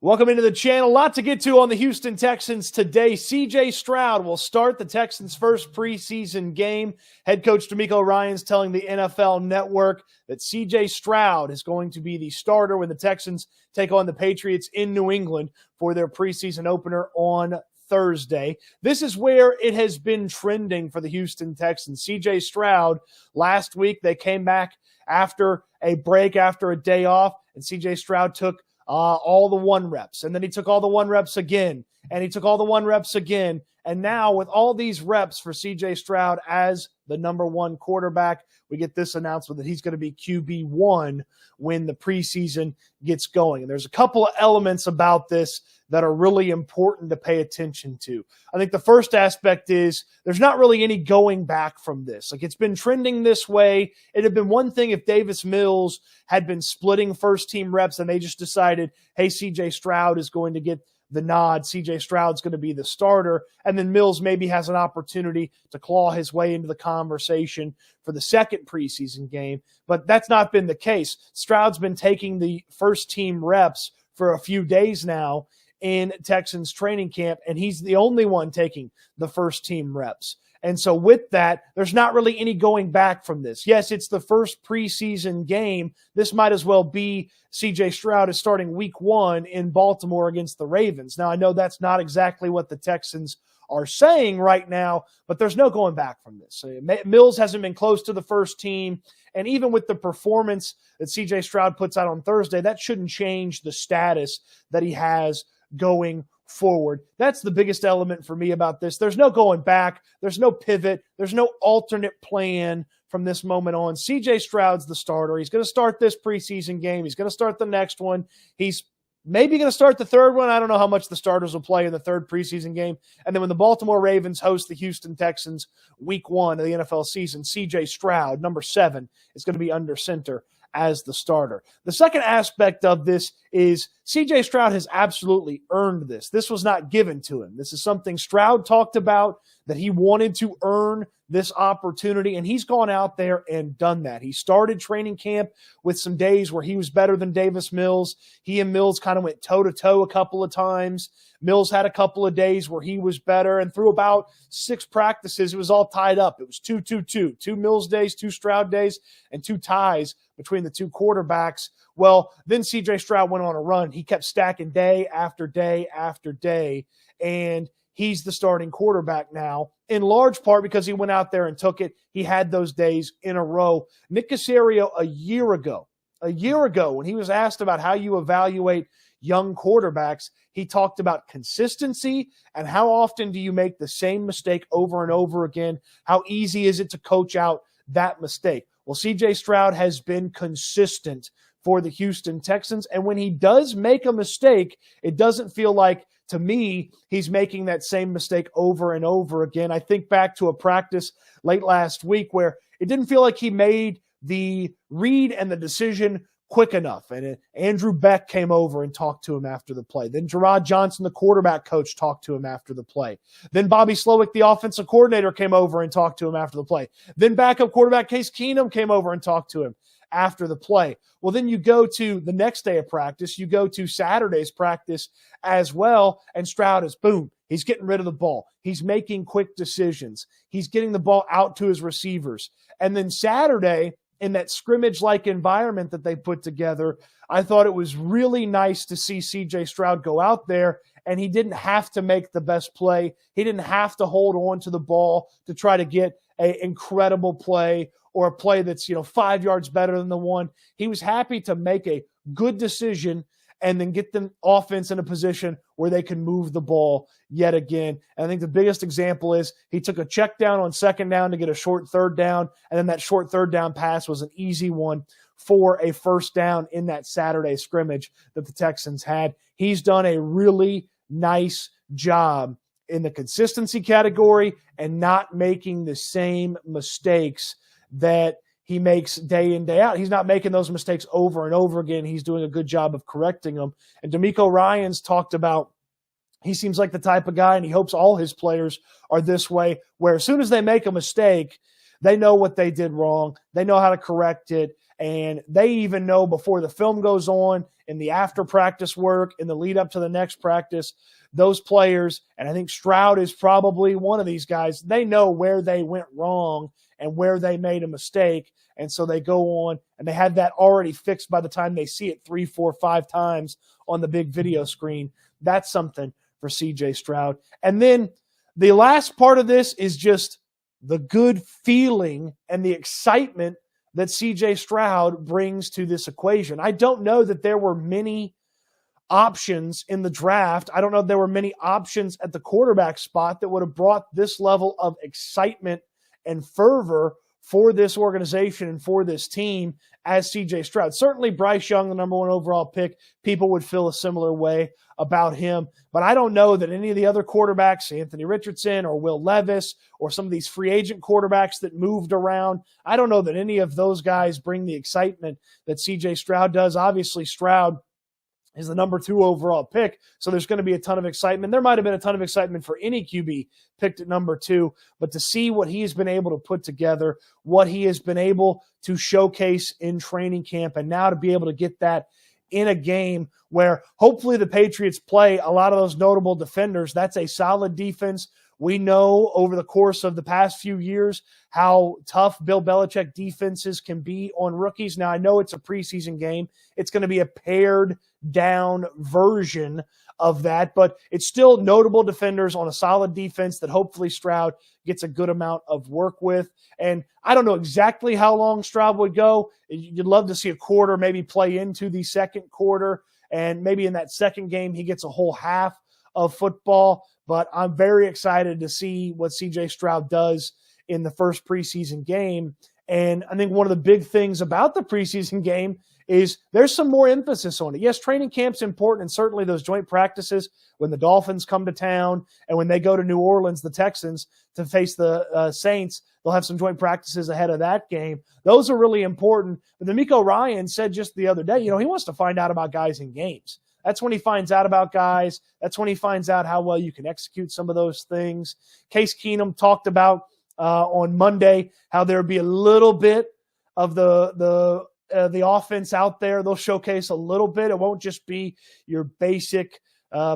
Welcome into the channel. A lot to get to on the Houston Texans today. CJ Stroud will start the Texans' first preseason game. Head coach DeMeco Ryans telling the NFL Network that CJ Stroud is going to be the starter when the Texans take on the Patriots in New England for their preseason opener on Thursday. This is where it has been trending for the Houston Texans. CJ Stroud, last week they came back after a break, after a day off, and CJ Stroud took all the 1 reps, and then he took all the 1 reps again, and he took all the 1 reps again, and now with all these reps for CJ Stroud as the number 1 quarterback, we get this announcement that he's going to be QB1 when the preseason gets going. And there's a couple of elements about this that are really important to pay attention to. I think the first aspect is there's not really any going back from this. Like, it's been trending this way. It had been one thing if Davis Mills had been splitting first-team reps and they just decided, hey, CJ Stroud is going to get the nod, CJ Stroud's going to be the starter, and then Mills maybe has an opportunity to claw his way into the conversation for the second preseason game. But that's not been the case. Stroud's been taking the first-team reps for a few days now in Texans training camp, and he's the only one taking the first-team reps. And so with that, there's not really any going back from this. Yes, it's the first preseason game. This might as well be CJ Stroud is starting week 1 in Baltimore against the Ravens. Now, I know that's not exactly what the Texans are saying right now, but there's no going back from this. Mills hasn't been close to the first team, and even with the performance that CJ Stroud puts out on Thursday, that shouldn't change the status that he has going forward. That's the biggest element for me about this. There's no going back. There's no pivot. There's no alternate plan from this moment on. CJ Stroud's the starter. He's going to start this preseason game. He's going to start the next one. He's maybe going to start the third one. I don't know how much the starters will play in the third preseason game. And then when the Baltimore Ravens host the Houston Texans week 1 of the NFL season, CJ Stroud, number 7, is going to be under center as the starter. The second aspect of this is CJ Stroud has absolutely earned this. This was not given to him. This is something Stroud talked about, that he wanted to earn this opportunity, and he's gone out there and done that. He started training camp with some days where he was better than Davis Mills. He and Mills kind of went toe-to-toe a couple of times. Mills had a couple of days where he was better, and through about 6 practices, it was all tied up. It was 2-2-2, 2 Mills days, 2 Stroud days, and 2 ties between the 2 quarterbacks. Well, then CJ Stroud went on a run. He kept stacking day after day after day, and he's the starting quarterback now, in large part because he went out there and took it. He had those days in a row. Nick Caserio, a year ago, when he was asked about how you evaluate young quarterbacks, he talked about consistency and how often do you make the same mistake over and over again? How easy is it to coach out that mistake? Well, CJ Stroud has been consistent for the Houston Texans, and when he does make a mistake, it doesn't feel like, to me, he's making that same mistake over and over again. I think back to a practice late last week where it didn't feel like he made the read and the decision quick enough. And Andrew Beck came over and talked to him after the play. Then Gerard Johnson, the quarterback coach, talked to him after the play. Then Bobby Slowick, the offensive coordinator, came over and talked to him after the play. Then backup quarterback Case Keenum came over and talked to him after the play. Well, then you go to the next day of practice. You go to Saturday's practice as well, and Stroud is, boom, he's getting rid of the ball. He's making quick decisions. He's getting the ball out to his receivers. And then Saturday, in that scrimmage-like environment that they put together, I thought it was really nice to see CJ Stroud go out there, and he didn't have to make the best play. He didn't have to hold on to the ball to try to get an incredible play or a play that's 5 yards better than the one. He was happy to make a good decision and then get the offense in a position where they can move the ball yet again. And I think the biggest example is he took a check down on second down to get a short third down, and then that short third down pass was an easy one for a first down in that Saturday scrimmage that the Texans had. He's done a really nice job in the consistency category and not making the same mistakes that he makes day in, day out. He's not making those mistakes over and over again. He's doing a good job of correcting them. And DeMeco Ryans talked about, he seems like the type of guy, and he hopes all his players are this way, where as soon as they make a mistake, they know what they did wrong. They know how to correct it, And they even know before the film goes on, in the after practice work, in the lead up to the next practice, those players, and I think Stroud is probably one of these guys, they know where they went wrong and where they made a mistake. And so they go on and they had that already fixed by the time they see it 3, 4, 5 times on the big video screen. That's something for CJ Stroud. And then the last part of this is just the good feeling and the excitement that CJ Stroud brings to this equation. I don't know that there were many options in the draft. I don't know if there were many options at the quarterback spot that would have brought this level of excitement and fervor for this organization and for this team as CJ Stroud. Certainly Bryce Young, the number 1 overall pick, people would feel a similar way about him. But I don't know that any of the other quarterbacks, Anthony Richardson or Will Levis or some of these free agent quarterbacks that moved around, I don't know that any of those guys bring the excitement that CJ Stroud does. Obviously, Stroud is the number 2 overall pick, so there's going to be a ton of excitement. There might have been a ton of excitement for any QB picked at number 2, but to see what he's been able to put together, what he has been able to showcase in training camp, and now to be able to get that in a game where hopefully the Patriots play a lot of those notable defenders. That's a solid defense. We know over the course of the past few years how tough Bill Belichick defenses can be on rookies. Now, I know it's a preseason game. It's going to be a pared down version of that, but it's still notable defenders on a solid defense that hopefully Stroud gets a good amount of work with. And I don't know exactly how long Stroud would go. You'd love to see a quarter, maybe play into the second quarter, and maybe in that second game he gets a whole half of football. But I'm very excited to see what CJ Stroud does in the first preseason game. And I think one of the big things about the preseason game is there's some more emphasis on it. Yes, training camp's important, and certainly those joint practices when the Dolphins come to town and when they go to New Orleans, the Texans, to face the Saints, they'll have some joint practices ahead of that game. Those are really important. But DeMeco Ryans said just the other day, he wants to find out about guys in games. That's when he finds out about guys. That's when he finds out how well you can execute some of those things. Case Keenum talked about on Monday how there would be a little bit of the offense out there. They'll showcase a little bit. It won't just be your basic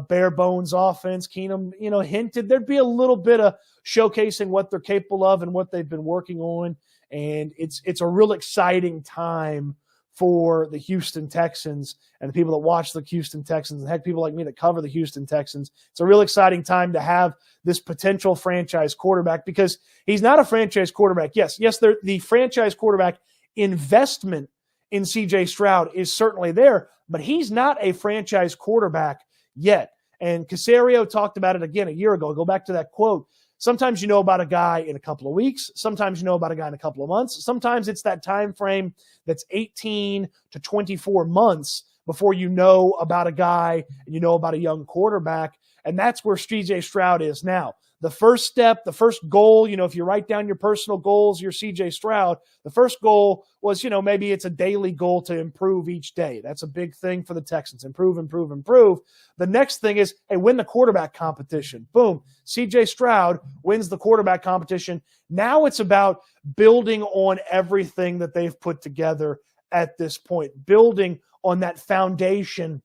bare bones offense. Keenum, hinted there'd be a little bit of showcasing what they're capable of and what they've been working on. And it's a real exciting time for the Houston Texans and the people that watch the Houston Texans, and heck, people like me that cover the Houston Texans. It's a real exciting time to have this potential franchise quarterback, because he's not a franchise quarterback. Yes, the franchise quarterback investment in CJ Stroud is certainly there, but he's not a franchise quarterback yet. And Caserio talked about it again a year ago. Go back to that quote. Sometimes you know about a guy in a couple of weeks. Sometimes you know about a guy in a couple of months. Sometimes it's that time frame that's 18 to 24 months before you know about a guy and you know about a young quarterback. And that's where CJ Stroud is now. The first step, the first goal, if you write down your personal goals, your CJ Stroud, the first goal was, maybe it's a daily goal to improve each day. That's a big thing for the Texans. Improve, improve, improve. The next thing is, hey, win the quarterback competition. Boom. CJ Stroud wins the quarterback competition. Now it's about building on everything that they've put together at this point, building on that foundation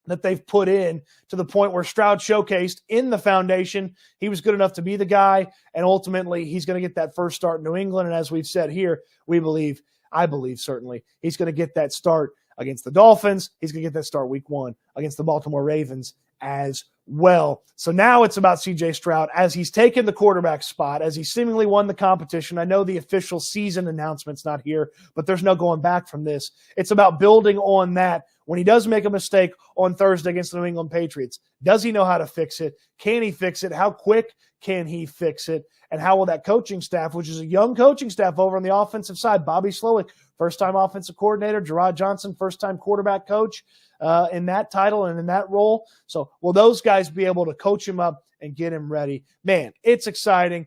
that they've put in, to the point where Stroud showcased in the foundation he was good enough to be the guy, and ultimately he's going to get that first start in New England. And as we've said here, I believe certainly he's going to get that start against the Dolphins. He's going to get that start week 1 against the Baltimore Ravens as well. So now it's about CJ Stroud as he's taken the quarterback spot, as he seemingly won the competition. I know the official season announcement's not here, but there's no going back from this. It's about building on that. When he does make a mistake on Thursday against the New England Patriots, does he know how to fix it? Can he fix it? How quick can he fix it? And how will that coaching staff, which is a young coaching staff over on the offensive side, Bobby Slowick, first-time offensive coordinator, Gerard Johnson, first-time quarterback coach in that title and in that role. So will those guys be able to coach him up and get him ready? Man, it's exciting.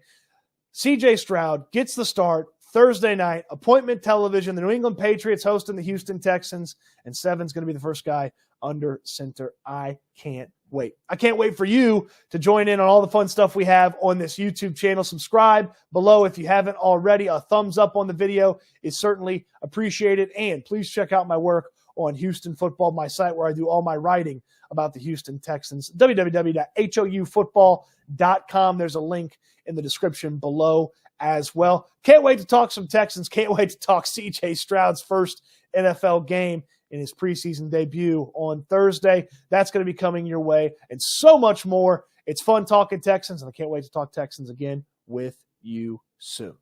CJ Stroud gets the start Thursday night, appointment television, the New England Patriots hosting the Houston Texans, and 7's going to be the first guy under center. I can't wait. I can't wait for you to join in on all the fun stuff we have on this YouTube channel. Subscribe below if you haven't already. A thumbs up on the video is certainly appreciated. And please check out my work on Houston Football, my site where I do all my writing about the Houston Texans, www.houfootball.com. There's a link in the description below as well. Can't wait to talk some Texans. Can't wait to talk CJ Stroud's first NFL game in his preseason debut on Thursday. That's going to be coming your way and so much more. It's fun talking Texans, and I can't wait to talk Texans again with you soon.